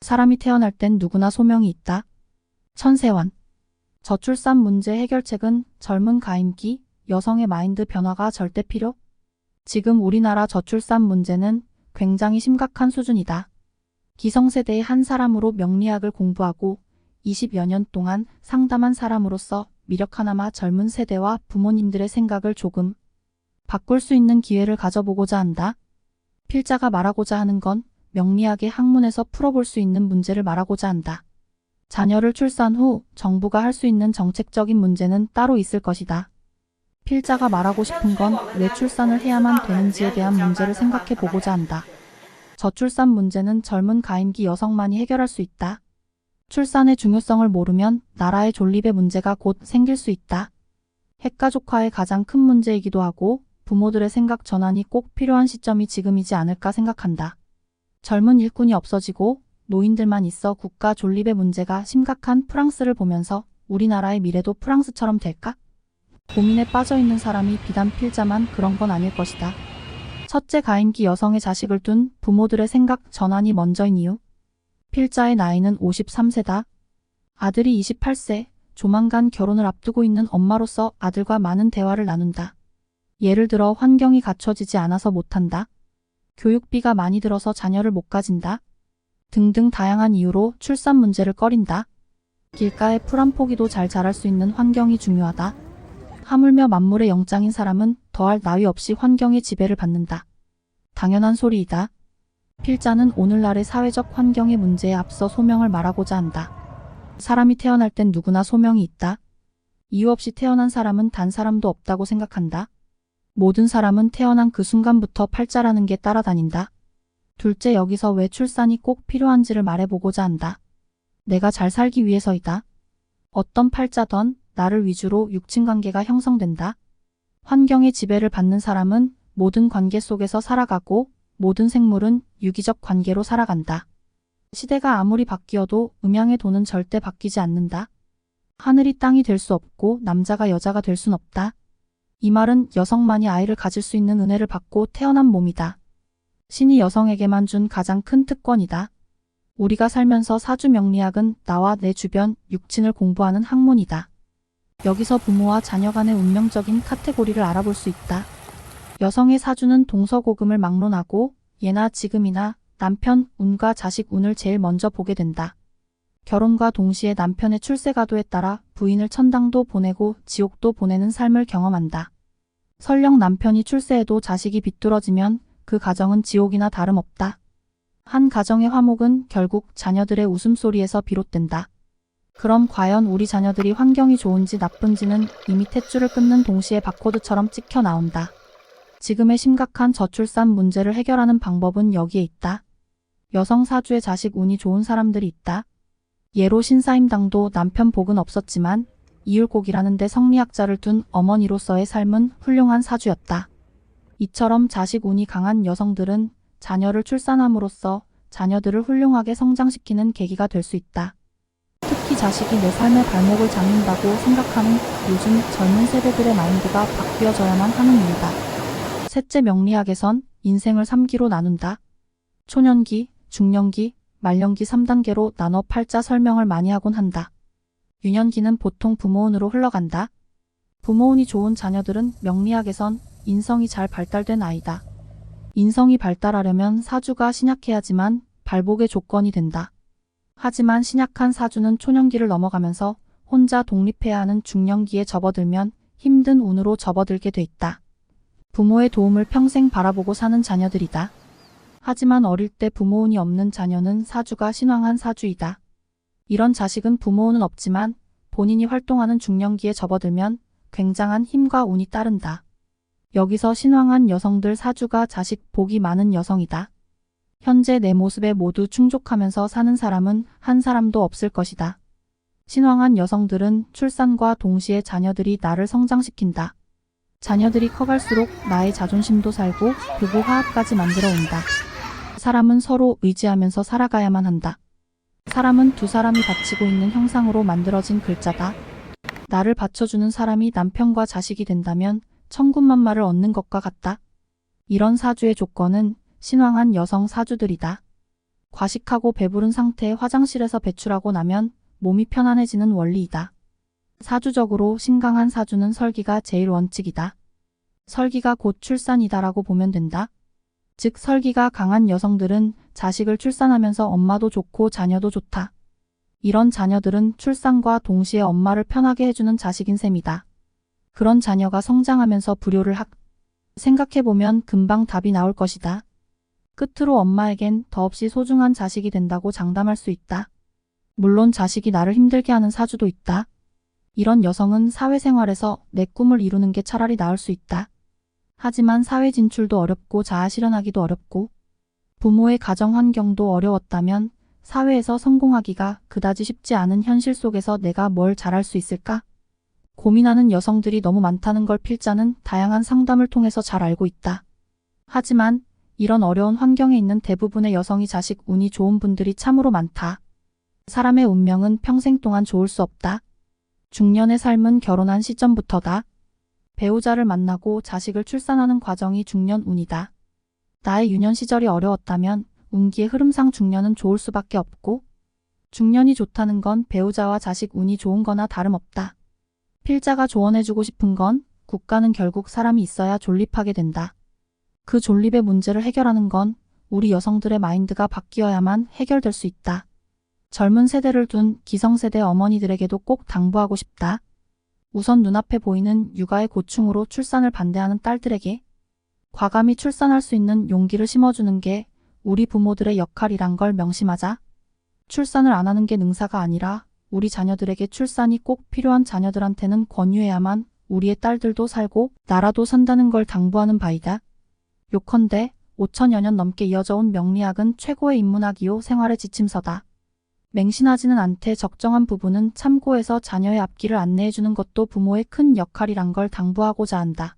사람이 태어날 땐 누구나 소명이 있다. 천세환. 저출산 문제 해결책은 젊은 가임기, 여성의 마인드 변화가 절대 필요? 지금 우리나라 저출산 문제는 굉장히 심각한 수준이다. 기성세대의 한 사람으로 명리학을 공부하고 20여 년 동안 상담한 사람으로서 미력 하나마 젊은 세대와 부모님들의 생각을 조금 바꿀 수 있는 기회를 가져보고자 한다. 필자가 말하고자 하는 건 명리학의 학문에서 풀어볼 수 있는 문제를 말하고자 한다. 자녀를 출산 후 정부가 할 수 있는 정책적인 문제는 따로 있을 것이다. 필자가 말하고 싶은 건 왜 출산을 해야만 되는지에 대한 문제를 생각해 보고자 한다. 저출산 문제는 젊은 가임기 여성만이 해결할 수 있다. 출산의 중요성을 모르면 나라의 존립의 문제가 곧 생길 수 있다. 핵가족화의 가장 큰 문제이기도 하고 부모들의 생각 전환이 꼭 필요한 시점이 지금이지 않을까 생각한다. 젊은 일꾼이 없어지고 노인들만 있어 국가 존립의 문제가 심각한 프랑스를 보면서 우리나라의 미래도 프랑스처럼 될까? 고민에 빠져있는 사람이 비단 필자만 그런 건 아닐 것이다. 첫째, 가임기 여성의 자식을 둔 부모들의 생각 전환이 먼저인 이유. 필자의 나이는 53세다. 아들이 28세, 조만간 결혼을 앞두고 있는 엄마로서 아들과 많은 대화를 나눈다. 예를 들어 환경이 갖춰지지 않아서 못한다. 교육비가 많이 들어서 자녀를 못 가진다. 등등 다양한 이유로 출산 문제를 꺼린다. 길가에 풀 한 포기도 잘 자랄 수 있는 환경이 중요하다. 하물며 만물의 영장인 사람은 더할 나위 없이 환경의 지배를 받는다. 당연한 소리이다. 필자는 오늘날의 사회적 환경의 문제에 앞서 소명을 말하고자 한다. 사람이 태어날 땐 누구나 소명이 있다. 이유 없이 태어난 사람은 단 사람도 없다고 생각한다. 모든 사람은 태어난 그 순간부터 팔자라는 게 따라다닌다. 둘째, 여기서 왜 출산이 꼭 필요한지를 말해보고자 한다. 내가 잘 살기 위해서이다. 어떤 팔자던 나를 위주로 육친관계가 형성된다. 환경의 지배를 받는 사람은 모든 관계 속에서 살아가고 모든 생물은 유기적 관계로 살아간다. 시대가 아무리 바뀌어도 음양의 도는 절대 바뀌지 않는다. 하늘이 땅이 될 수 없고 남자가 여자가 될 순 없다. 이 말은 여성만이 아이를 가질 수 있는 은혜를 받고 태어난 몸이다. 신이 여성에게만 준 가장 큰 특권이다. 우리가 살면서 사주 명리학은 나와 내 주변 육친을 공부하는 학문이다. 여기서 부모와 자녀 간의 운명적인 카테고리를 알아볼 수 있다. 여성의 사주는 동서고금을 막론하고 예나 지금이나 남편 운과 자식 운을 제일 먼저 보게 된다. 결혼과 동시에 남편의 출세가도에 따라 부인을 천당도 보내고 지옥도 보내는 삶을 경험한다. 설령 남편이 출세해도 자식이 비뚤어지면 그 가정은 지옥이나 다름없다. 한 가정의 화목은 결국 자녀들의 웃음소리에서 비롯된다. 그럼 과연 우리 자녀들이 환경이 좋은지 나쁜지는 이미 탯줄을 끊는 동시에 바코드처럼 찍혀 나온다. 지금의 심각한 저출산 문제를 해결하는 방법은 여기에 있다. 여성 사주의 자식 운이 좋은 사람들이 있다. 예로 신사임당도 남편 복은 없었지만 이율곡이라는 데 성리학자를 둔 어머니로서의 삶은 훌륭한 사주였다. 이처럼 자식 운이 강한 여성들은 자녀를 출산함으로써 자녀들을 훌륭하게 성장시키는 계기가 될 수 있다. 특히 자식이 내 삶의 발목을 잡는다고 생각하는 요즘 젊은 세대들의 마인드가 바뀌어져야만 하는 이유다. 셋째, 명리학에선 인생을 3기로 나눈다. 초년기, 중년기, 말년기 3단계로 나눠 팔자 설명을 많이 하곤 한다. 유년기는 보통 부모운으로 흘러간다. 부모운이 좋은 자녀들은 명리학에선 인성이 잘 발달된 아이다. 인성이 발달하려면 사주가 신약해야지만 발복의 조건이 된다. 하지만 신약한 사주는 초년기를 넘어가면서 혼자 독립해야 하는 중년기에 접어들면 힘든 운으로 접어들게 돼 있다. 부모의 도움을 평생 바라보고 사는 자녀들이다. 하지만 어릴 때 부모운이 없는 자녀는 사주가 신왕한 사주이다. 이런 자식은 부모운은 없지만 본인이 활동하는 중년기에 접어들면 굉장한 힘과 운이 따른다. 여기서 신왕한 여성들 사주가 자식 복이 많은 여성이다. 현재 내 모습에 모두 충족하면서 사는 사람은 한 사람도 없을 것이다. 신왕한 여성들은 출산과 동시에 자녀들이 나를 성장시킨다. 자녀들이 커갈수록 나의 자존심도 살고 부부 화합까지 만들어 온다. 사람은 서로 의지하면서 살아가야만 한다. 사람은 두 사람이 받치고 있는 형상으로 만들어진 글자다. 나를 받쳐주는 사람이 남편과 자식이 된다면 천군만마를 얻는 것과 같다. 이런 사주의 조건은 신왕한 여성 사주들이다. 과식하고 배부른 상태에 화장실에서 배출하고 나면 몸이 편안해지는 원리이다. 사주적으로 신강한 사주는 설기가 제일 원칙이다. 설기가 곧 출산이다라고 보면 된다. 즉 설기가 강한 여성들은 자식을 출산하면서 엄마도 좋고 자녀도 좋다. 이런 자녀들은 출산과 동시에 엄마를 편하게 해주는 자식인 셈이다. 그런 자녀가 성장하면서 불효를 생각해보면 금방 답이 나올 것이다. 끝으로 엄마에겐 더없이 소중한 자식이 된다고 장담할 수 있다. 물론 자식이 나를 힘들게 하는 사주도 있다. 이런 여성은 사회생활에서 내 꿈을 이루는 게 차라리 나을 수 있다. 하지만 사회 진출도 어렵고 자아 실현하기도 어렵고 부모의 가정 환경도 어려웠다면 사회에서 성공하기가 그다지 쉽지 않은 현실 속에서 내가 뭘 잘할 수 있을까? 고민하는 여성들이 너무 많다는 걸 필자는 다양한 상담을 통해서 잘 알고 있다. 하지만 이런 어려운 환경에 있는 대부분의 여성이 자식 운이 좋은 분들이 참으로 많다. 사람의 운명은 평생 동안 좋을 수 없다. 중년의 삶은 결혼한 시점부터다. 배우자를 만나고 자식을 출산하는 과정이 중년 운이다. 나의 유년 시절이 어려웠다면 운기의 흐름상 중년은 좋을 수밖에 없고 중년이 좋다는 건 배우자와 자식 운이 좋은 거나 다름없다. 필자가 조언해주고 싶은 건 국가는 결국 사람이 있어야 존립하게 된다. 그 존립의 문제를 해결하는 건 우리 여성들의 마인드가 바뀌어야만 해결될 수 있다. 젊은 세대를 둔 기성세대 어머니들에게도 꼭 당부하고 싶다. 우선 눈앞에 보이는 육아의 고충으로 출산을 반대하는 딸들에게 과감히 출산할 수 있는 용기를 심어주는 게 우리 부모들의 역할이란 걸 명심하자. 출산을 안 하는 게 능사가 아니라 우리 자녀들에게 출산이 꼭 필요한 자녀들한테는 권유해야만 우리의 딸들도 살고 나라도 산다는 걸 당부하는 바이다. 요컨대 5천여 년 넘게 이어져 온 명리학은 최고의 인문학이요 생활의 지침서다. 맹신하지는 않되 적정한 부분은 참고해서 자녀의 앞길을 안내해주는 것도 부모의 큰 역할이란 걸 당부하고자 한다.